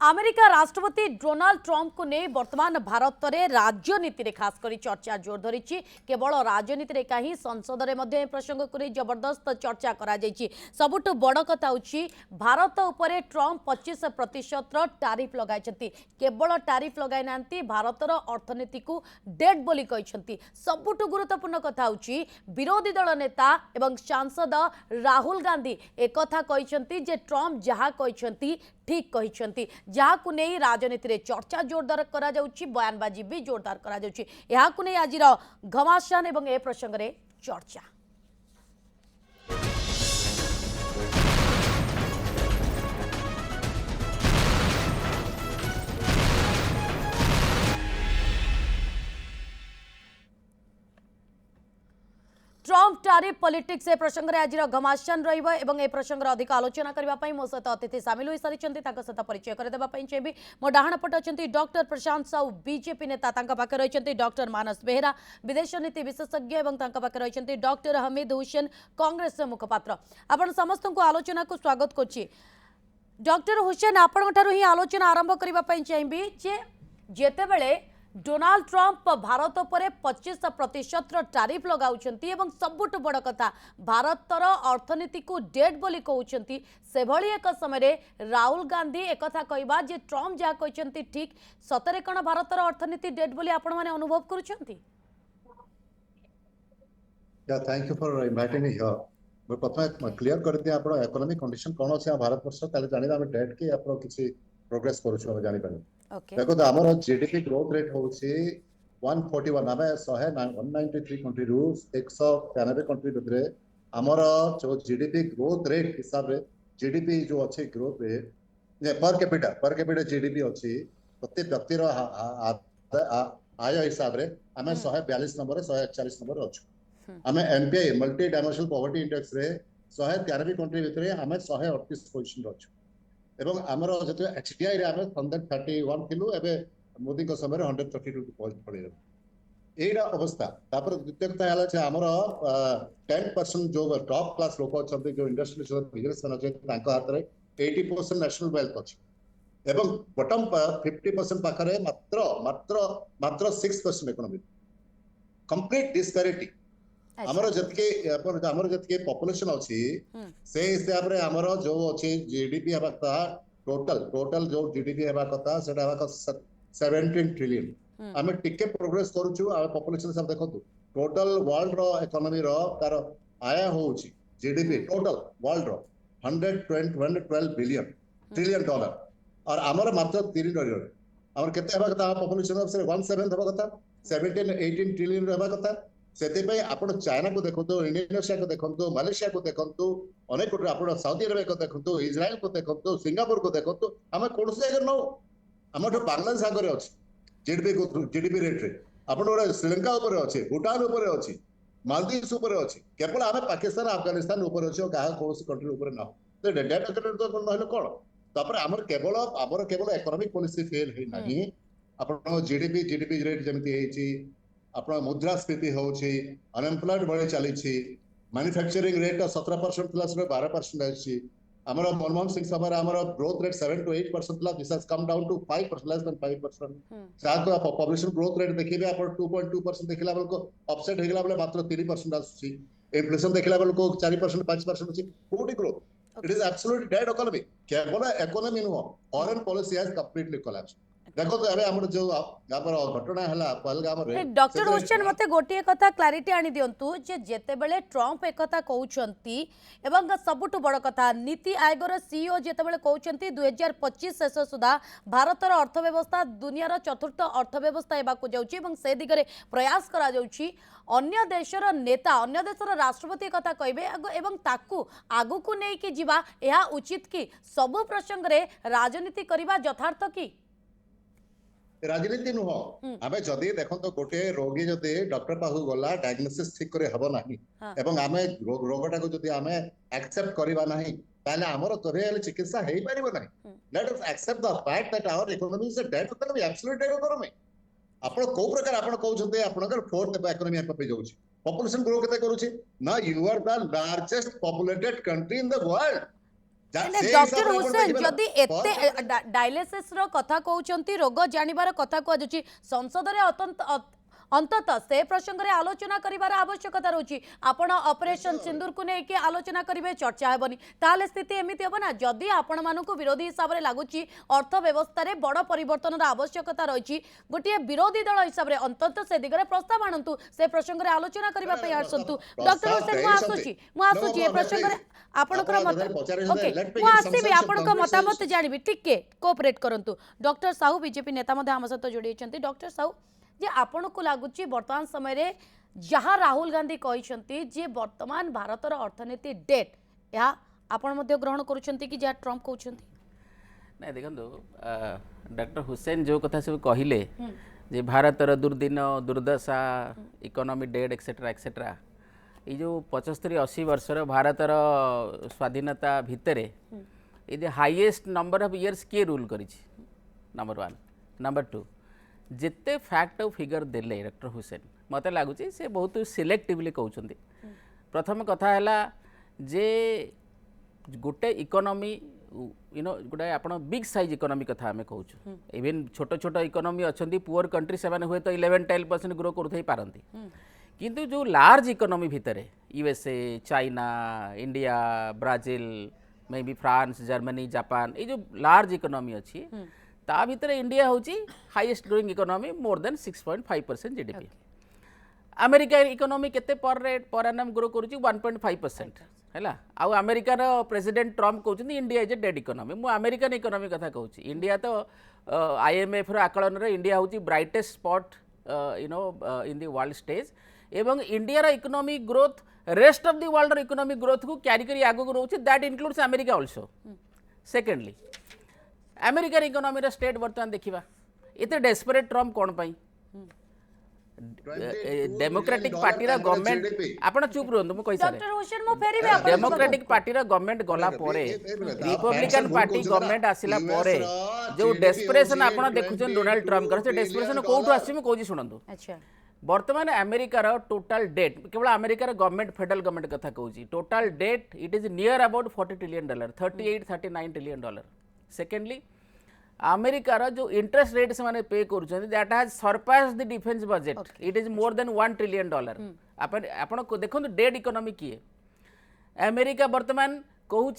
America राष्ट्रपति Donald Trump को नहीं वर्तमान भारत में राजनीति रे खास करी चर्चा जोर धरी केवल राजनीति रे कहीं संसद में प्रसंग को नहीं जबरदस्त चर्चा करा जायछि। सबुठ बड़ कथा होछि भारत उपरे ट्रंप 25% टारिफ लगाइछंती। केवल टारिफ लगाई नांती भारतर अर्थनीति को डेड बोली कहिछंती। सबुठ गुरुत्वपूर्ण कथा होछि विरोधी दल नेता एवं सांसद राहुल गांधी एक कथा कहिछंती जे ट्रंप जहा कहिछंती ठीक कहिछंती, जहाकु नहीं राजनीति रे चर्चा जोरदार करा जाउछि, बयानबाजी भी जोरदार करा जाउछि। याकु नहीं आजिर घमासान एवं ए प्रसंग रे चर्चा। ट्रंप टारिफ पॉलिटिक्स ए प्रसंग रे आजिर घमासान रहिबो एवं ए प्रसंग रे अधिक आलोचना करबा पई मो सहित अतिथि शामिल होई सारिचंती। ताका सहित परिचय कर देबा पई चेबी मो डाहण पट अछंती डॉक्टर प्रशांत साहू बीजेपी नेता। तांका पाखे रहिचंती डॉक्टर मानस बेहरा विदेश नीति विशेषज्ञ एवं तांका पाखे रहिचंती डॉक्टर हमीद हुसैन कांग्रेस मुखपात्र। आपण समस्त को आलोचना को स्वागत करछि। डॉक्टर हुसैन आपण ठारू ही आलोचना आरंभ करबा पई चाहबी जे जेतेबेले डोनाल्ड ट्रंप भारत पर 25% टारिफ लगाउछंती एवं सबुठ बड़ कथा भारतर अर्थनीति को डेड बोली कहउछंती, सेभली एक समय रे राहुल गांधी एक कथा कहबा जे ट्रंप जा कहउछंती ठीक सतरे कोन भारतर अर्थनीति डेड बोली आपण माने अनुभव करूछंती। या thank you for inviting me here. मैं प्रथम क्लियर कर दिया आपण इकोनॉमिक कंडीशन कोन अछि भारत वर्ष ताले जानि हम डेड के आपण किछि प्रोग्रेस करूछु हम जानि पानी। देखो तो आमर जीडीपी ग्रोथ रेट होउछि 141 आबे 193 कंट्री रु 193 कंट्री भितरे आमर जो जीडीपी ग्रोथ रेट हिसाब रे जीडीपी जो अछि growth rate per capita GDP अछि प्रति व्यक्ति रो आय हिसाब रे हमें 142 नंबर 141 नंबर अछि। हमें MPI multi dimensional poverty index रे 193 कंट्री भितरे हमें 138 पोजीशन अछि एवं आमर जते एचडीआई रे हमें 131 किलो एबे मोदी को समय 132 पॉइंट पड़े एरा अवस्था। तापर द्वितीय कथा हला जे आमर 10% जो टॉप क्लास लोक अछंती जो इंडस्ट्रियल बिजनेस मैन अछंती तांको हाथ रे 80% नेशनल वेल्थ अछि एवं बॉटम पर 50% पाखरे मात्र 6% इकोनॉमी कंप्लीट डिस्पैरिटी। हमरो जतके पॉपुलेशन अछि से हिसाब रे हमरो जो अछि जीडीपी हेबा कथा टोटल जो जीडीपी हेबा कथा सेटा हेबा 17 ट्रिलियन हमें टिके प्रोग्रेस करूछु। आ पॉपुलेशन सब देखो टोटल वर्ल्ड रो इकोनॉमी रो तार आय होउछि जीडीपी टोटल वर्ल्ड रो 112 बिलियन ट्रिलियन डॉलर और हमर मात्र 3 ट्रिलियन हमर केते हेबा कथा पॉपुलेशन ऑफ 1/7 हेबा कथा 17-18 ट्रिलियन हेबा कथा। से आपण चाइना को देखो, इंडोनेशिया को देखो, मलेशिया को देखो, अनेक आप साउदी अरेबिया को देखो, इज्राएल को देखो, सिंगापुर को देखो, आम कौन जगह नौ आम बांग्लादेश आगे अच्छे जीडीपी रेट रे आप श्रीलंका अच्छे भूटान अच्छी मालदीव्स अच्छी केवल आम पाकिस्तान अफगानिस्तान अच्छे क्या कौन कंट्री ना ना कौन आमर केवल इकोनॉमिक पॉलिसी फेल है जीडीपी रेट जमी अपना मुद्रास्फीति होउछि अनएम्प्लॉयड बढे चली मैन्युफैक्चरिंग रेट 17% प्लस 12% अछि। हमर मनमोहन सिंह समय हमर growth rate 7 to 8% plus this has come down to 5% less than 5%। साथ पॉपुलेशन ग्रोथ रेट देखिबे अपन 2.2% देखिला बेल को ऑफसेट हेगला बेले मात्र 3% आछि। इन्फ्लेशन देखिला बेल को 4% 5% अछि। कोडी growth it is absolutely dead economy केवल economy no foreign policy has completely collapse. देखो तो अबे हमर जो यापर घटना हला पहलगाम रे डॉक्टर हुसैन मते गोटिए कथा क्लैरिटी आनी दियंतु जे जेते बेले ट्रंप एक कथा कहउछंती एवं सबुठ बड़ कथा नीति आयोगर सीईओ जेते बेले कहउछंती 2025 शेष सुधा भारतर अर्थव्यवस्था दुनियार चतुर्थ अर्थव्यवस्था हेबा को जाउची एवं से दिगरे प्रयास करा जाउची। अन्य देशर नेता अन्य देशर राष्ट्रपति कथा कहबे एवं ताकू आगु को नै कि जीवा एहा उचित कि सब प्रसंग रे राजनीति करिबा यथार्थ कि राजनीति नुह आमे जदि देखो तो गोटे रोगी जदि डॉक्टर पाहु गला डायग्नोसिस ठीक करे हबो नाही एवं आमे रोगटा को जदि आमे एक्सेप्ट करिबा नाही ताले हमर तोरेल चिकित्सा हेई परिबो नाही। Let us accept the fact that our economy is a dead economy absolute dead economy. आपण को प्रकार आपण कहउछते आपनकर फोर्थ इकोनॉमी आप पे जाउछि पॉपुलेशन ग्रो केते करूछि ना। You are the largest populated country in the world doctor Hussain जदि एते डायलिसिस रो कथा कहउचंती रोग जानिबार कथा कहु जाउची संसद रे अंतत से प्रसंग रे आलोचना करिवार आवश्यकता रहउची आपण ऑपरेशन सिंदूर को नै कि आलोचना करिवे चर्चा हेबनी ताले स्थिति एमिति हेबो ना जदि आपण मानकु विरोधी हिसाब रे लागुची अर्थ व्यवस्था रे बड़ परिवर्तन रा आवश्यकता रहिची गोटे विरोधी दल हिसाब रे अंतत से दिगरे प्रस्ताव आणंतु से प्रसंग रे आलोचना करिवा पय आसंतु डॉक्टर हुसैन मु आसुची ए प्रसंग रे आपणकर मत ओके मु आसीबी आपणक मतामत जानिबी टिके कोऑपरेट करंतु डॉक्टर साहू बीजेपी नेता मध्ये हम सहित जोड़ी छंती डॉक्टर साहू जे आपण को लागुची वर्तमान समय रे जहाँ राहुल गांधी कहिसंती जे वर्तमान भारतर अर्थनीति डेट या आपण मध्ये ग्रहण करूछंती कि जे ट्रम्प कहउछंती नहीं देखो डॉक्टर हुसैन जो कथा सब कहले जे भारतर दुर्दिन दुर्दशा इकोनॉमी डेड एक्सेट्रा एक्सेट्रा ये जो 75-80 वर्षर भारतर स्वाधीनता भितर ये हाईएस्ट नंबर ऑफ इयर्स किए रूल करी नंबर 1 नंबर 2 जिते फैक्ट और फिगर देले डॉक्टर हुसैन मत लगुच से बहुत सिलेक्टिवली कहते प्रथम कथा है जे गोटे इकोनॉमी यू नो गोटे आप बिग साइज इकोनॉमी कथा आम कहूँ इवेन छोट छोट इकोनॉमी अच्छा पुअर कंट्री से हुए तो 11-12% ग्रो कर पारती किंतु जो लार्ज इकोनॉमी भितर USA China India Brazil maybe France Germany Japan ये जो लार्ज इकोनॉमी अच्छी ता भितर इंडिया हूँ highest growing economy more than 6.5% GDP America economy केते पर एनम ग्रो करूची 1.5% हैला आउ अमेरिकार प्रेसिडेंट ट्रम्प कहउछन India is a dead economy मु अमेरिकन इकोनॉमी कथा कहउची इंडिया तो आईएमएफ रो आकलन रे इंडिया हूँ brightest spot you know in the world stage एवं इंडिया रो economic growth rest of the world रो इकोनॉमिक ग्रोथ को कैरी करी आगो रहउची that includes America also secondly American economy रो स्टेट वर्तमान देखिबा एते डेस्परेट ट्रम्प कोन पई डेमोक्रेटिक पार्टी रा गवर्नमेंट आपण चुप रहंतु मु कहि सारे डॉक्टर हुसैन मु फेरिबे आपण डेमोक्रेटिक पार्टी रा गवर्नमेंट गला परे रिपब्लिकन पार्टी गवर्नमेंट आसिला परे जो डेस्परेशन आपण देखुछन डोनाल्ड ट्रम्प कर से डेस्परेशन कोठु आसी मु कहूजी सुनंतु अच्छा वर्तमान अमेरिकार टोटाल डेट केवल अमेरिकार गवर्नमेंट फेडरल गवर्नमेंट कथा कहूँ total debt it is near about $40 trillion $38-39 trillion secondly अमेरिकार जो इंटरेस्ट रेट से पे कर that has surpass the defence budget it is more than $1 trillion आपण देखो डेड इकोनॉमी किए अमेरिका वर्तमान कहूँ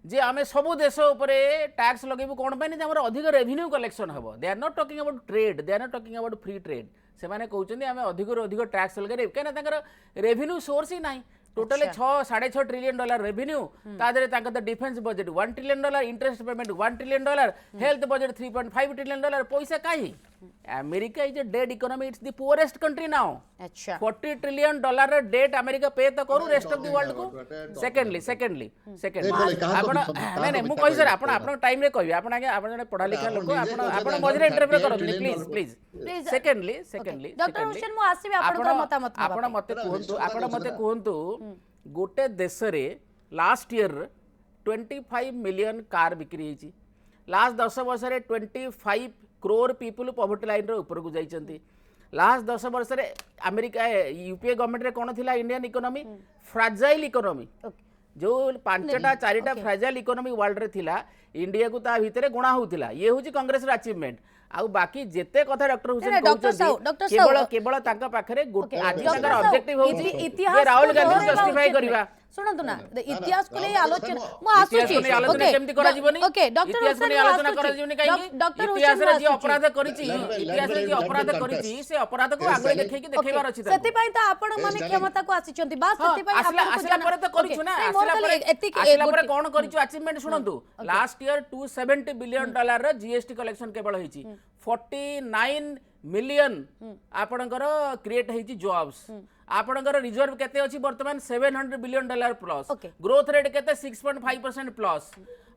जे आम सब देश उपरे टैक्स लगेबू कौन पाई जे अधिक रेवेन्यू कलेक्शन हम they are not talking about trade they are not talking about free trade से कहते आम अधिक टैक्स लगे कहीं रेवेन्यू सोर्स ही ना टोटल $6.5 ट्रिलियन रेवेन्यू तादे defence budget $1 trillion interest payment $1 trillion health budget $3.5 trillion पैसा कहीं America is a dead economy it's the poorest country now अच्छा $40 ट्रिलियन डेट अमेरिका पे तो करू रेस्ट ऑफ द वर्ल्ड को सेकेंडली आपण नहीं नहीं मु कहि सर आपण टाइम रे कहबी आपण आगे आपण जने पढ़ा लिखा लोक आपण मझरे इंटरव्यू करत प्लीज सेकेंडली डॉक्टर हुसैन मु आसीबे आपण मतामत आपण मते कहंतु गोटे देश रे लास्ट ईयर 25 मिलियन कार बिक्री होती लास्ट 10 वर्ष रे 25 करोड़ पीपुल पॉवर्टी लाइन रे ऊपर को जाइछंती लास्ट 10 वर्ष रे अमेरिका यूपीए गवर्नमेंट रे कोन थिला इंडियन इकोनॉमी फ्राजाइल इकोनॉमी जो 5टा 4टा फ्राजाइल इकोनॉमी वर्ल्ड रे थिला इंडिया को ता भितरे गुणा होउतिला ये होची कांग्रेस रा अचीवमेंट आउ बाकी जेते कथा डॉक्टर हुसैन कहउछंती केवल तांका पाखरे गोटे आज तांकर ऑब्जेक्टिव होउची इतिहास राहुल गांधी जस्टिफाई करबा सुनंतु ना इतिहास को ले आलोचना मु आसुची आलोचना केमती करा जीवनी ओके डॉक्टर हुसैन आलोचना करा जीवनी काई डॉक्टर इतिहास रे जे अपराध करिछि इतिहास रे जे अपराध करिछि से अपराध को आगे देखै कि देखैबार अछि सेति पई त आपण माने क्षमता को आसीचंती बस सेति पई आसला परे तो करिछु ना आसला परे कोन करिछु अचीवमेंट सुनंतु लास्ट ईयर $270 बिलियन रे जीएसटी कलेक्शन केवल होईछि 49 मिलियन आपणकर क्रिएट होईछि जॉब्स आपणकर रिजर्व केते अछि वर्तमान $700 बिलियन प्लस ग्रोथ रेट केते 6.5% प्लस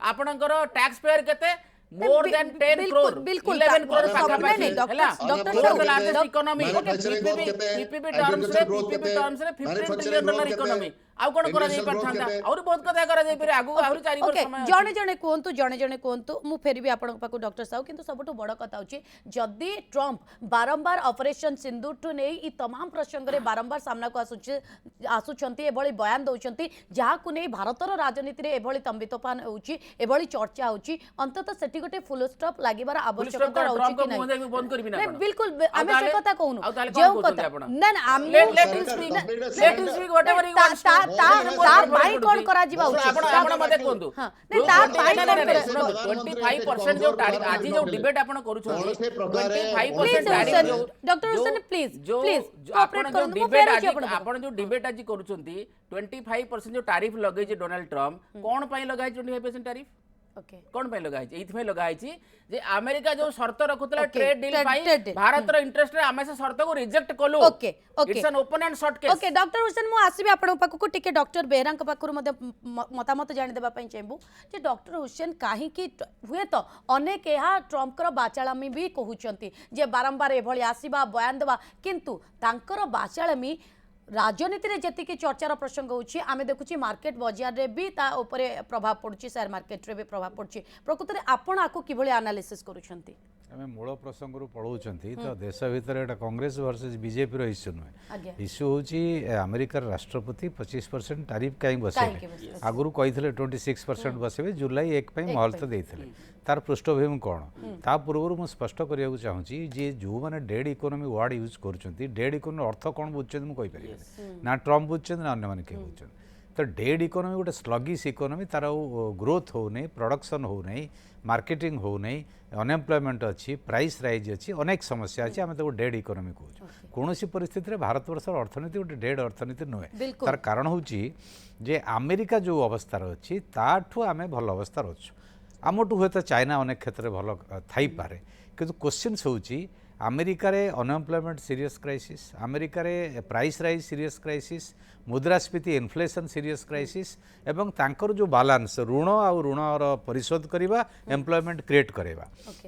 आपणकर टैक्स पेयर केते मोर देन 10 करोड़ 11 करोड़ पाखापाखी doctor largest economy PPP terms रे $15 ट्रिलियन इकोनॉमी आउ कोन करा जाई Industrial growth परथांता केते? और बहुत कथा करा जाई पारे आगु आहुरी 4 वर्ष ओके समय जणे जणे कहतु मु फेरबी आपन पाखु डॉक्टर साहू किंतु सबटु बड़ कथा होची जदि ट्रम्प बारंबार ऑपरेशन सिंदूर ठु नै ई तमाम प्रसंग रे बारंबार सामना को आसुचंती एभली बयान दउचंती जहा को नै भारतर राजनीति रे एभली तंबितोफान होची एभली चर्चा होची अंततः सेठी गोटे फुल स्टॉप लागिबार आवश्यकता रहउची कि नै बंद करबी ना बिल्कुल आमे से कथा कहूनु आउ ताले जेउ कोन कथा आपण ना ना हम let him speak let him speak whatever he wants to भाई कोन करा जीवा उचित आपण मते कोंतु हां नै ता भाई कोन करा 25% जो टैरिफ आज जो डिबेट आपण करू कौन से प्रकार 25% टैरिफ जो डॉक्टर हुसैन प्लीज जो प्लीज आपण जो डिबेट आज आपण जो डिबेट आज करूचंती 25% जो टैरिफ लगाई जे डोनाल्ड ट्रम्प कोन पई लगाई 25% टैरिफ ओके कोन पई लगाई एथि में लगाई जे अमेरिका जो शर्त रखुतला Okay, ट्रेड डील trade पई deal. भारत रो इंटरेस्ट रे हमें से शर्त को रिजेक्ट कलु okay okay it's an open and short case okay doctor Hussain मु आसीबे आपन पाखु टिके डॉक्टर बेहरांक पाखु मते मतामत जानि देबा पई चाहबू जे डॉक्टर हुसैन काहे कि हुए तो अनेक एहा ट्रम्प कर बाचाळामी भी कहउचंती जे बारंबार एभली आसीबा बयान देबा किंतु तांकर बाचाळामी राजनीति रे जति की चर्चार प्रसंग होची आमे देखुची मार्केट बाजार रे भी ता ऊपर प्रभाव पड़ुची शेयर मार्केट रे भी प्रभाव पड़ुची प्रकृति रे आपण आको किभली एनालिसिस करूछंती आम मूल प्रसंग पढ़ाऊँ तो देश भितर एटा कांग्रेस वर्सेस बीजेपी रो इश्यू आज्ञा। नुहे इश्यू हूँ अमेरिकार राष्ट्रपति 25% टैरिफ कहीं बसैले आगुरी कही 26% बसबे जुलाई 1 मुहूर्त देते तार पृष्ठभूमि कौन ता पूर्व मुझे स्पष्ट करने चाहूँगी जे जो मैंने डेड इकोनॉमी वर्ड यूज कर डेड इकोनॉमी अर्थ कौन बुझे मुझे ना ट्रम्प बुझे ना अन्य किए बुझे तो डेड इकोनॉमी गोटे स्लगिश इकोनॉमी तार ग्रोथ हो नहीं प्रोडक्शन हो नहीं मार्केटिंग हो नहीं अनएम्प्लॉयमेंट अच्छी प्राइस राइज अच्छी अनेक समस्या अच्छी आम तो डेड इकोनॉमी कहूँ कौन परिस्थिति में भारत वर्ष अर्थनीति गोटे डेड अर्थनीति नुहे तार कारण हूँ जे अमेरिका जो अवस्था अच्छी ताठू आम भल अवस्था अच्छु आमठू हे तो चाइना अनेक क्षेत्र में भल थी पारे कि क्वेश्चन होची अमेरिका रे अनएम्प्लॉयमेंट सीरियस क्राइसिस अमेरिका रे प्राइस राइज सीरियस क्राइसिस मुद्रास्फीति इन्फ्लेशन सीरियस क्राइसिस एवं तांकर जो बालांस ऋण आउ ऋणर परिशोध करवा एम्प्लॉयमेंट क्रिएट करवा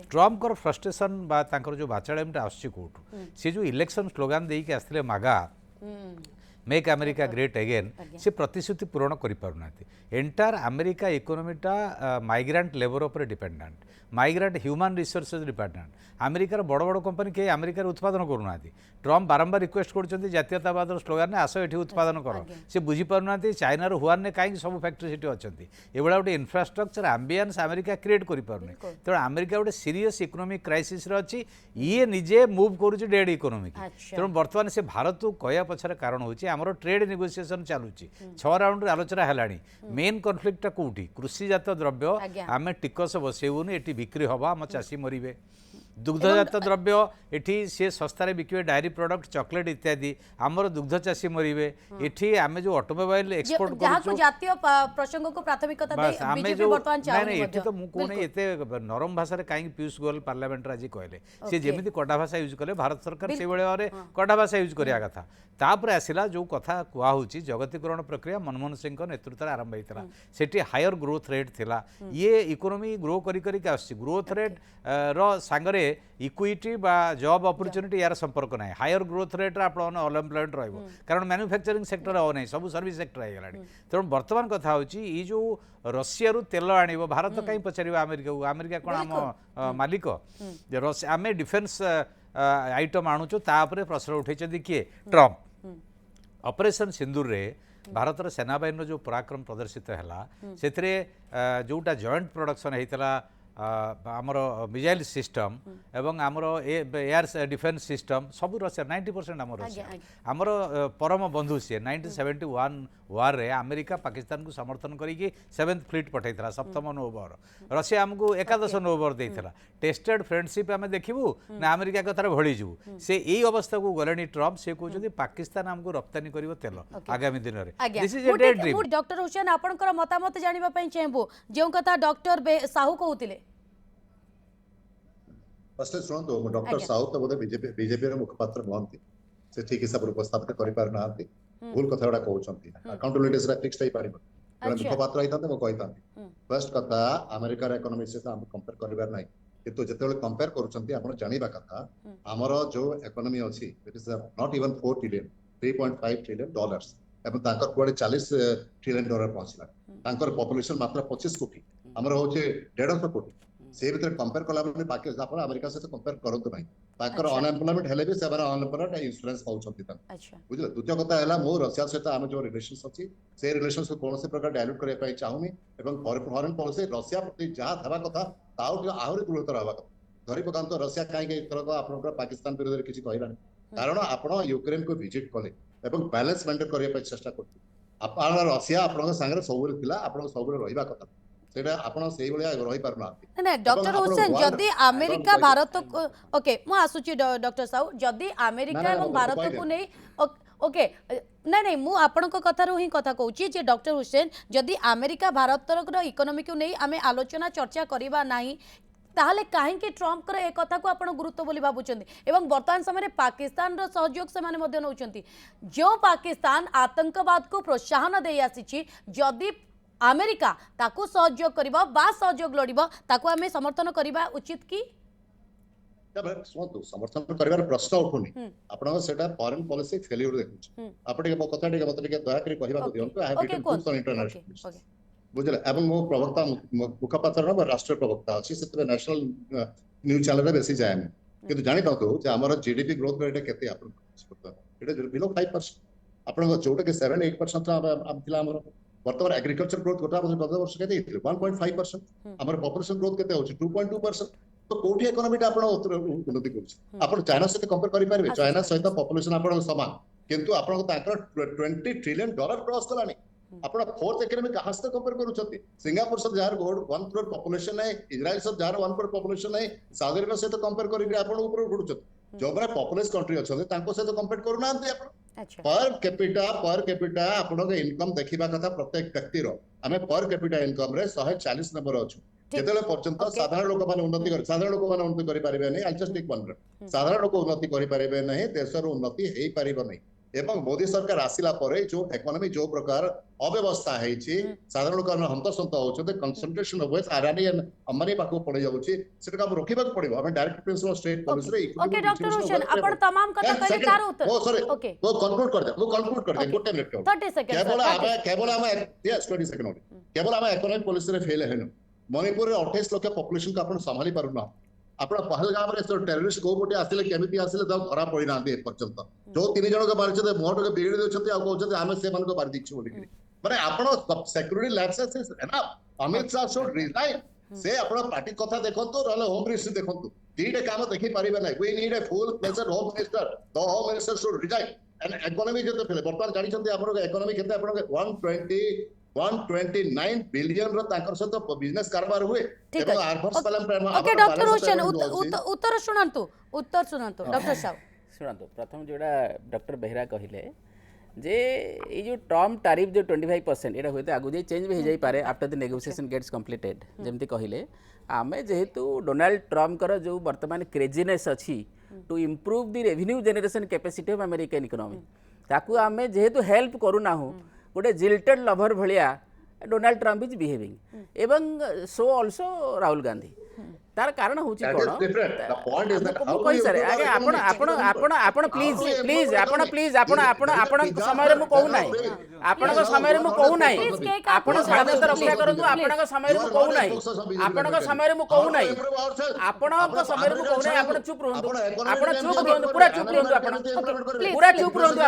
ट्रम्प कर फ्रस्ट्रेशन बा तांकर जो बाचाड़ेमटा आसछि कोठु से जो इलेक्शन स्लोगान देके आसले मागा मेक अमेरिका ग्रेट अगेन से प्रतिश्रुति पूरण कर पारना एंटायर अमेरिका इकोनॉमीटा माइग्रेंट लेबर उपर dependent migrant human resources dependent अमेरिकार बड़ बड़ कंपनी के अमेरिकार उत्पादन करूना ट्रम्प बारंबार रिक्वेस्ट कर जातीयतावाद स्लोगान आस ये उत्पादन कर से बुझीपार चाइनार हुआन ने कहीं सब फैक्ट्री सीटी अच्छा ये गोटे इन्फ्रास्ट्रक्चर आम्बियंस अमेरिका क्रिएट कर पारनी तेणु अमेरिका गोटे सीरियस इकोनॉमिक क्राइसिस अच्छी ये निजे मूव करुच्च डेड इकोनॉमी तेणु बर्तमान से भारत को कहया पछर कारण होची हमरो ट्रेड नेगोशिएशन चालुची 6 राउंड आलोचना हेलानी मेन कॉन्फ्लिक्ट कोठी कृषिजात द्रव्य आमे टिकस बसेबुनी एटी बिक्री हवा आम चाषी मरिबे दुग्धजात द्रव्य एठी से सस्तारे बिकबे डायरी प्रोडक्ट चॉकलेट इत्यादि आमर दुग्ध चाषी मरिबे एठी आमे जो ऑटोमोबाइल एक्सपोर्ट करू जातीय प्रसंग को प्राथमिकता दे बीजेपी वर्तमान चाहनी एठी तो मु कोने एते नरम भाषा रे काई पीयूष गोयल पार्लियामेंट राजी कहले से जेमिति कड़ा भाषा यूज कले भारत सरकार से बेले बारे कड़ा भाषा यूज करिया कथा तापर आसिला जो कथा कुआ होची जगतीकरण प्रक्रिया मनमोहन सिंह नेतृत्व आरंभ होता सेठी हायर ग्रोथ रेट थिला ये इकोनॉमी ग्रो करी करी का आसी ग्रोथ रेट रो सांगरे इक्विटी बा जॉब अपॉर्चुनिटी यार संपर्क ना हायर ग्रोथ रेट आप अनएम्प्लॉयमेंट रहिबो कारण मैन्युफैक्चरिंग सेक्टर हो नहीं सब सर्विस सेक्टर हो गलानी तेणु वर्तमान कथा होची ई जो रशिया रु तेल आनिबो भारत कहीं पचारिबा अमेरिका कोन हम मालिक आमे डिफेंस आइटम आणुचो तापरे प्रश्न उठेचंदी किए ट्रम्प ऑपरेशन सिंदूर रे भारतर सेनाबाहिनी जो पराक्रम प्रदर्शित है से जोटा जॉइंट प्रोडक्शन होता आमर मिसाइल सिस्टम एवं आमर एयर डिफेंस सिस्टम सब रशिया 90% आम रशिया आमर परम बंधु सी 1971 वार रे अमेरिका पाकिस्तान को समर्थन करी 7th फ्लीट पठाई सप्तम नौबर रशिया आमको 11 नौबर देता टेस्टेड फ्रेंडशिप आम देखू ना अमेरिका कथार भड़ीजु से यही अवस्था को गले ट्रम्प से कहते पाकिस्तान आमको रप्तानी कर तेल आगामी दिन में this is a dead dream doctor Hussain आपनकर मतामत जानिबा पई चाहबो जे कथा डॉक्टर साहू कहउतिले फर्स्ट शुणु डॉक्टर साहू तो बोधे बीजेपी मुखपात्र नुहति से ठीक हिसाब से उपस्थापित कर पार ना भूल कथा गुड़ा कहते अकाउंटेबिलिटी से फिक्स्ड हो पारिबो मुखपात्र होता मु कहता फर्स्ट कथा अमेरिकार इकोनॉमी से हम कंपेयर करिबार नै किंतु जेतेबेले कंपेयर करूछंती आपण जानिबा कथा हमर जो इकोनॉमी अछि it is not even 4 trillion $3.5 trillion एवं तांकर कुआडे 40 ट्रिलियन डॉलर पहुंचला तांकर पॉपुलेशन मात्र 25 कोटी हमर होचे 150 कोटी से भीतर कंपेयर कला माने पाकिस्तान आपण अमेरिका से कंपेयर करंतु नाही तांकर अच्छा। अनएम्प्लॉयमेंट हेले भी से अनएम्प्लॉयमेंट इंश्योरेंस पाउछंती ता अच्छा बुझले द्वितीय कथा हला मो रशिया सहित आम जो रिलेशंस अछि से रिलेशंस को कोनोसी प्रकार डायल्यूट करे पई चाहुनी एवं फॉरेन पॉलिसी रशिया प्रति जहा थबा कथा ताउ आहुरी दृढ़तर हवा कथा धरि पकांत रशिया काई के तरह आपनकर पाकिस्तान विरोध किछि कहलानी कारण आपण यूक्रेन को विजिट कले एवं बैलेंस मेंटेन करे पई चेष्टा करथि आपण रशिया आपण संगे सबुरे थिला आपण सबुरे रहिबा कथा सेटा आपण सेही बलिया रहि पारना नहीं डॉक्टर हुसैन जदि अमेरिका भारत को ओके मु आसुची डॉक्टर साहू जदि अमेरिका एवं भारत को नहीं ओके नहीं नहीं मु आपण को कथा ही कथा कहूची जे डॉक्टर हुसैन जदि अमेरिका भारत रो इकोनॉमी को नहीं आमे आलोचना चर्चा करिबा नहीं ताहले काहे ट्रम्प ए कथा को आपण गुरुत्व बोली भाबुचंदी एवं वर्तमान समय पाकिस्तान रो सहयोग से माने मध्य नउचंती जो पाकिस्तान आतंकवाद को प्रोत्साहन दे आसीची जदि अमेरिका ताकू सहयोग करिबा बा सहयोग लड़िबा ताकू आमे समर्थन करिबा उचित की समर्थन करिवार प्रश्न उठुनी आपण सेटा फॉरेन पॉलिसी फेल्यूर देखुछ आपण के कथा टिके मत टिके दया करी कहिबा को दियंतु I have written books on international बुझले एवं मो प्रवक्ता मुखपात्र न राष्ट्रीय प्रवक्ता अछि सेतबे नेशनल न्यूज चैनल रे बेसी जाय किंतु जानि पातो जे हमर जीडीपी ग्रोथ रेट केते आपण एटा बिलो 5% आपण जोटा के 7-8% हम थिला हमर वर्तमान एग्रीकल्चर ग्रोथ गोटा गत वर्ष केते 1.5% हमर पॉपुलेशन ग्रोथ केते होछि 2.2% तो कोठी इकोनॉमी आपण उन्नति करछि आपण चाइना से कंपेयर करि पारबे चाइना सहित पॉपुलेशन आपण समान किंतु आपण ताकर 20 ट्रिलियन डॉलर क्रॉस कलानी आपण फोर्थ इकोनॉमी कहां से कंपेयर करूछथि सिंगापुर से जार 1 करोड़ पॉपुलेशन है इजराइल से जार 1 करोड़ पॉपुलेशन है सऊदी अरब से तो कंपेयर करि आपण ऊपर उठुछथि जो बरा पॉपुलेस कंट्री अछथि तांको से तो कंपेयर करू नांती आपण अच्छा पर कैपिटा आपण के इनकम देखिबा कथा प्रत्येक व्यक्ति रो हमें पर कैपिटा इनकम रे 140 नंबर अछु जेतेले पर्यंत साधारण लोक माने उन्नति कर साधारण लोक माने उन्नति करि पारिबे नै आई जस्ट टेक वन साधारण लोक उन्नति करि पारिबे नै देशर उन्नति हेई पारिबो नै एवं मोदी सरकार आसिला परे जो इकोनॉमी जो प्रकार अव्यवस्था हेछि साधारण लोक हंतसंत होछते concentration of wealth Adani and Ambani पाको पड़े जाउछि सेटा हम रोकिबा पड़िबो हम डायरेक्ट प्रिंसिपल स्टेट पॉलिसी रे ओके डॉक्टर हुसैन आपण तमाम कथा कहि तार उत्तर ओ सॉरी ओके वो कंक्लूड कर दे गोटे मिनिट 30 सेकंड केवल हम यस 20 सेकंड केवल हम इकोनॉमिक पॉलिसी रे फेल हेनु मणिपुर रे 28 लाख पॉपुलेशन का आपण संभाली पारुना आपण पहलगाम रे टेररिस्ट को बोटे आसिले केमिति आसिले ता धरा पड़ी नांती ए पर्यंत जो तीन जन के मारछते मोट के बिगड़ी देछते आ कहउछते आमे से मन को मार दिछु बोली माने आपण security lapses is enough Amit Shah should resign से आपण पार्टी कथा देखंतु रहले होम मिनिस्ट्री देखंतु दीटे काम देखि परिबे नै we need a full fledged home minister the home minister should resign and economy जे तो वर्तमान जानि छथि आपण इकोनॉमी केते आपण 129 बिलियन रो ताकर सहित बिजनेस कारबार हुए एवं आर्फर्स पलम ओके डॉक्टर हुसैन उत्तर सुनंतु डॉक्टर साहब शुणु प्रथम जोड़ा डॉक्टर बेहरा कहले जे ये जो टर्म टैरिफ जो 25% एटा होते आगु जे चेंज भी हो जाई पारे after the negotiation gets completed जेमती कहले आमे जेहेतु डोनाल्ड ट्रम्प कर जो वर्तमान क्रेजीनेस अछि to improve the revenue generation capacity of American economy ताकू आमे जेहेतु हेल्प करू ना हो गोटे जिल्टेड लभर भलिया डोनाल्ड ट्रम्प इज बिहेविंग एवं सो आल्सो राहुल गांधी तार कारण होची कोन कोई सर आगे आपण प्लीज समय रे मु कहू नाही आपण समय रे मु कहू नाही आपण स्वाधीनता रक्षा करंतु आपण समय रे मु कहू नाही आपण समय रे मु कहू नाही आपण समय रे मु कहू नाही आपण चुप रहंतु आपण चुप रहंतु पूरा चुप रहंतु आपण पूरा चुप रहंतु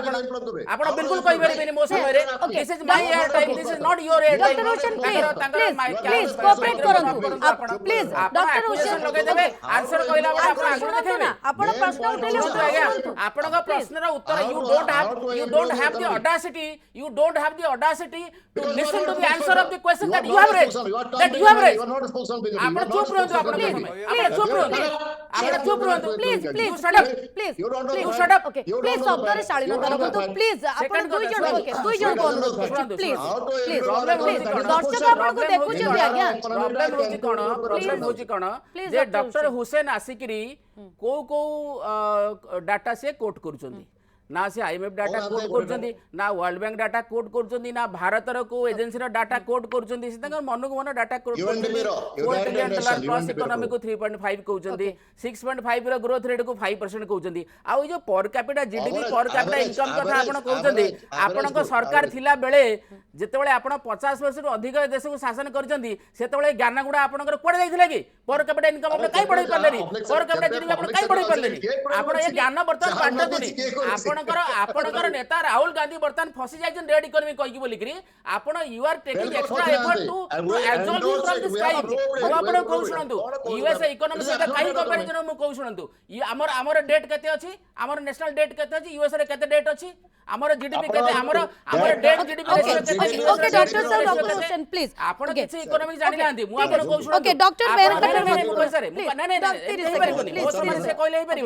आपण बिल्कुल कहि परिबेनी मो समय रे this is my air time this is not your air time please cooperate करंतु प्लीज डॉक्टर लगे देबे आंसर कहला बडा आपण आंसर देखेबे आपण प्रश्न उठेले उत्तर आपण का प्रश्न रा उत्तर you don't have the audacity to listen to the answer of the question that you have raise आपण चुप रहंतु आपण चुप रहंतु please you shut up okay please शब्द रे शालीनता रखंतु प्लीज आपण दुई जण को अनुरोध प्लीज दर्शक आपण को देखुछन आज्ञा प्रॉब्लम होची कोन जे डॉक्टर हुसैन आसिकरी को डाटा से कोट करूछंती ना से आईएमएफ डाटा कौन कोड आते करछंती ना वर्ल्ड बैंक डाटा कोड करछंती ना भारत रो को एजेंसी रो डाटा कोड करछंती से मन को मन डाटा कोड UNDP रो, $4 trillion United Nation, plus UNDP रो इकोनॉमी को 3.5 कहउछंती 6.5 रो ग्रोथ रेट को 5% कहउछंती आ जो per capita GDP Average- per capita average- income कथा आपण average- कहउछंती average आपणक growth, सरकार average। थिला बेले जेतेबेले आपण 50% अधिक देश को शासन करछंती सेतेबेले ज्ञान गुडा आपणकर कोड जाइथिले कि पर कैपिटा इनकम आपण काई बढ़ाई पारलेनी पर कैपिटा जीडीपी आपण काई बढ़ाई पारलेनी आपण ए ज्ञान बर्तन बांटतुनी आपणकर नेता राहुल गांधी बर्तन फसी जाइछन रेड इकोनॉमी कहि कि बोली करी आपण you are taking extra effort to absorb him from the sky मु आपण कहू सुनंतु यूएस इकोनॉमी से काई कंपैरिजन मु कहू सुनंतु हमर डेट केते अछि हमर नेशनल डेट केते अछि यूएस रे केते डेट अछि हमर जीडीपी केते हमर debt GDP Okay, okay, Dr. Sir, Dr. Hussain, please. आपण Okay. किछि इकोनॉमी जानि नांती मु आपण कहू सुनंतु Okay, Dr. Meher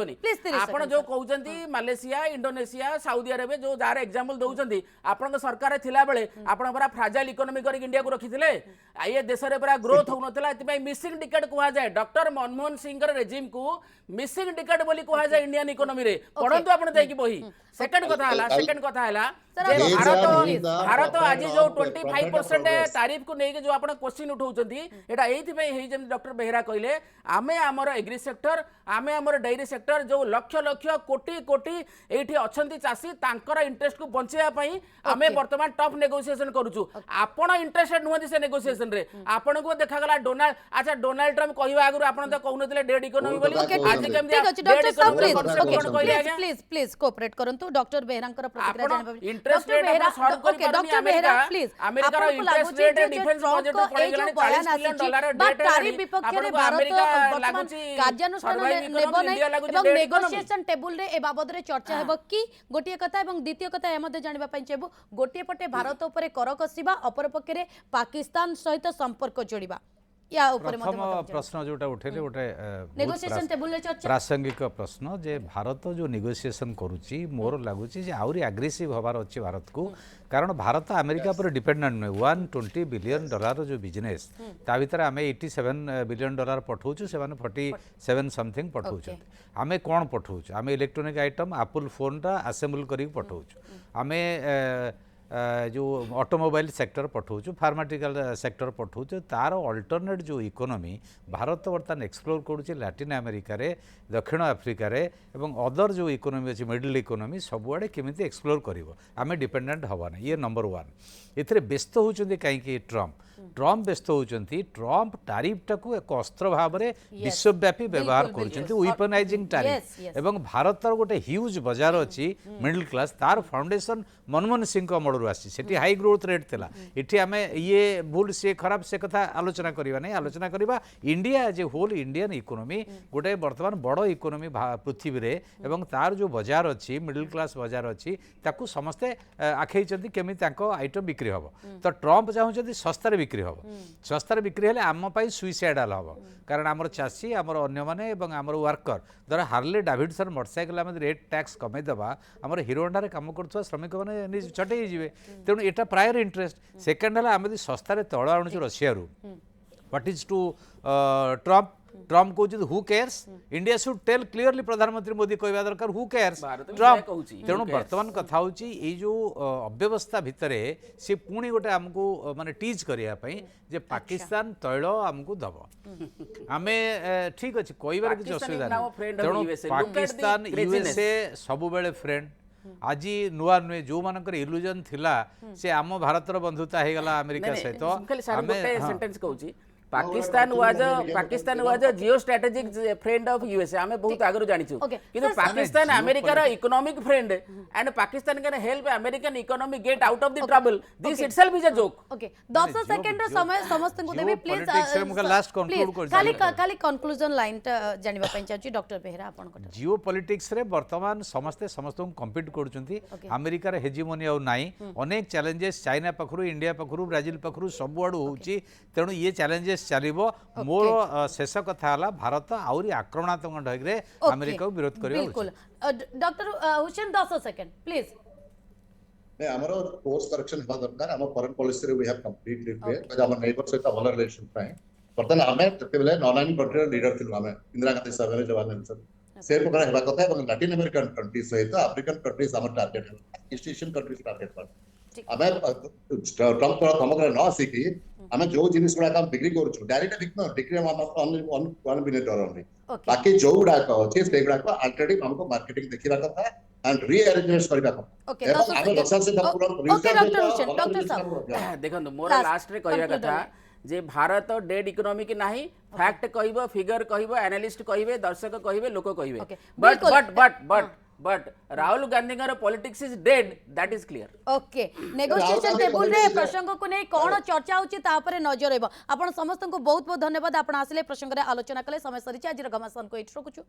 नहीं Please, आपण जो कहउचंती मलेशिया इंडोनेशिया सऊदी अरेबिया जो जार एग्जांपल दउचंती आपण सरकार थिला बेले आपण पूरा फ्राजाइल इकोनॉमी कर इंडिया को रखिथिले ये देश रे पूरा ग्रोथ होनतला एतिपई मिसिंग टिकट कुहा जाय डॉक्टर मनमोहन सिंह कर रेजिम को मिसिंग टिकट बोली कुहा जाय इंडियन इकोनॉमी रे पढंतु आपण देकी बही सेकंड कथा हला जे भारत आज जो 25% तारीफ को नहीं जो आप क्वेश्चन उठाउछंती एटा एथि पई हेइ जेम डॉक्टर बेहरा कहले आमे हमर एग्री सेक्टर आमे हमर डेयरी सेक्टर जो लक्ष लक्ष कोटी कोटी एठी अछंती चासी तांकर इंटरेस्ट को बंचेया पई आमे वर्तमान टफ नेगोशिएशन करूछु आपण इंटरेस्टेड नुहंती से नेगोशिएशन रे आपण को देखा गला डोनाल्ड अच्छा डोनाल्ड ट्रम्प कहिबा आगु आपण त कहउनथिले डेड इकोनॉमी बोली आज केम ठीक अछि डॉक्टर साहब प्लीज कोऑपरेट करंतु डॉक्टर बेहरांकर प्रतिक्रिया जानबा इंटरेस्ट रेट आपण सॉल्व कर okay doctor Behera please America रो इंटरेस्ट रेट डिफेंस बजट पड़े गेलानी 40 बिलियन डॉलर डेट तारिफ विपक्ष रे भारत वर्तमान कार्यानुष्ठान नेबो नै एवं नेगोशिएशन टेबल रे ए बाबद रे चर्चा हेबो कि गोटिए कथा एवं द्वितीय कथा ए मध्ये जानिबा पई चेबो गोटिए पटे भारत ऊपर कर कसिबा अपर पक्ष रे पाकिस्तान सहित संपर्क जोड़िबा या ऊपर मध्ये प्रथम प्रश्न जोटा उठेले गोटे नेगोशिएशन टेबल रे चर्चा प्रासंगिक प्रश्न जे भारत जो नेगोशिएशन करूची मोर लागुची जे आउरी एग्रेसिव हबार अछि भारत को कारण भारत अमेरिका पर डिपेंडेंट नुहे $120 बिलियन जो बिजनेस ता भीतर आमे $87 बिलियन पठाउछु सेमाने 47 समथिंग पठाउछु आमे कोन पठाउछु आमे इलेक्ट्रॉनिक आइटम एप्पल फोन रा असेंबल करी पठाउछु आमे जो ऑटोमोबाइल सेक्टर पठाउछु फार्माटिकल सेक्टर पठाउछु तार अल्टरनेट जो इकोनॉमी भारत बर्तमान एक्सप्लोर करूछि लैटिन अमेरिका रे दक्षिण अफ्रिका रे एवं अदर जो इकोनॉमी अछि मिडल इकोनॉमी सबुआडे केमिति एक्सप्लोर करिवो आमे डिपेंडेंट हवाना ये नंबर 1 एथरे व्यस्त होउछन्ती काईकि ट्रम्प व्यस्त होउछन्ती ट्रम्प टैरिफ टाकू एक अस्त्र भाव में विश्वव्यापी व्यवहार करूछन्ती वेपनाइजिंग टैरिफ एवं भारत गोटे ह्यूज बाजार अछि मिडिल क्लास तार फाउंडेशन मनमोहन सिंह अमलरू आसी सेठी हाई ग्रोथ रेट थिला एठी आमे ये भूल से खराब से कथा आलोचना करिवा नै आलोचना करिवा India as a whole Indian economy गोटे वर्तमान बड़ इकोनॉमी पृथ्वी रे एवं तार जो बाजार अछि मिडिल क्लास बाजार अछि ताकू समस्ते आखैचन्ती केमि तांको आइटम बिक्री हबो तो ट्रम्प चाहुचन्ती सस्तार बिक्री हबो सस्तार बिक्री हेले आम पई सुइसाइडाल हबो कारण आमर चासी आमर अन्य माने एवं आमर वर्कर धर हार्ले डेविडसन मोटरसाइकेल आम रेट टैक्स कमे दबा आमर हिरो होंडा काम करथुवा श्रमिक माने छटई जिवे तेणु एटा प्रायर इंटरेस्ट सेकंड हला आम सस्तार तळ आणुछु रशिया रु व्हाट इज टू ट्रम्प कहते who cares India should tell clearly प्रधानमंत्री मोदी कहवा दरकार हु केयर्स ट्रम्प तेणु वर्तमान कथा होची ए जो अव्यवस्था भितरे से पुणी गोटे आमको माने टीज करिया पई जे पाकिस्तान तैल आमको दब आमे ठीक अछि कहबार किछ असुविधा नै तेणु पाकिस्तान यूएसए सब बेले फ्रेंड आज नुआ नुए जो मानकर इल्यूजन थिला से आम भारतर बंधुता हे गला अमेरिका सहित सेंटेंस कहूची Pakistan was geo strategic friend of USA हमें बहुत आगु जानिछु किंतु पाकिस्तान अमेरिका रो economic friend and Pakistan can help American economy get out of the trouble this itself is a joke okay 10 second रो समय समस्त को देबी प्लीज लास्ट कंक्लूड कर खाली कंक्लूजन लाइन जानिबा पई चाहची डॉक्टर बेहरा आपन को जियो पॉलिटिक्स रे वर्तमान समस्त को कंपीट करचंती अमेरिका रे हेजिमोनी आ नाही अनेक चैलेंजेस चाइना पखरु इंडिया पखरु ब्राजील पखरु सब आडू होची तेणु ये चैलेंजेस चलिबो मोर शेष कथा हला भारत आउरी आक्रमणात्मक ढंग रे अमेरिका को विरोध करियो बिल्कुल डॉक्टर हुसैन 10 सेकंड प्लीज ने हमरो कोर्स करेक्शन हवा दरकार हम फॉरेन पॉलिसी रे we have completely clear because हम नेबर सहित भल रिलेशन प्राय बर्तन हमें तते बेले नॉन कंट्री लीडर थिलु हमें इंदिरा गांधी सरकार जवाहरलाल नेहरू से प्रकार हेबा कथा এবং লাটিন আমেরিকান कंट्रीज सहित अफ्रीकन कंट्रीज हमर target east Asian countries target पर आमे ट्रम्प तो समग्र न सिकी आमे जो जिनिस गुडा काम बिक्री करू डायरेक्ट बिक न डिक्री हम 1 बिलियन डॉलर ओनली बाकी जो गुडा अछि से गुडा को अल्टरनेटिव हमको मार्केटिंग देखिबा कथा एंड रीअरेंजमेंट करबा कथा ओके এবং आमे रक्षा से ओके डॉक्टर हुसैन डॉक्टर साहब देखो मोर लास्ट रे कहया कथा जे भारत डेड इकोनॉमी की नाही फैक्ट कहबो फिगर कहबो एनालिस्ट कहबे दर्शक कहबे लोक कहबे but Rahul Gandhi politics is dead that is clear okay negotiation table रे प्रसंग को नै कोन चर्चा होची ता पर नजर रहबो आपण समस्त को बहुत बहुत धन्यवाद आपण आसिले प्रसंग रे आलोचना कले समय सरी आज घमासान को इट्रो कुछ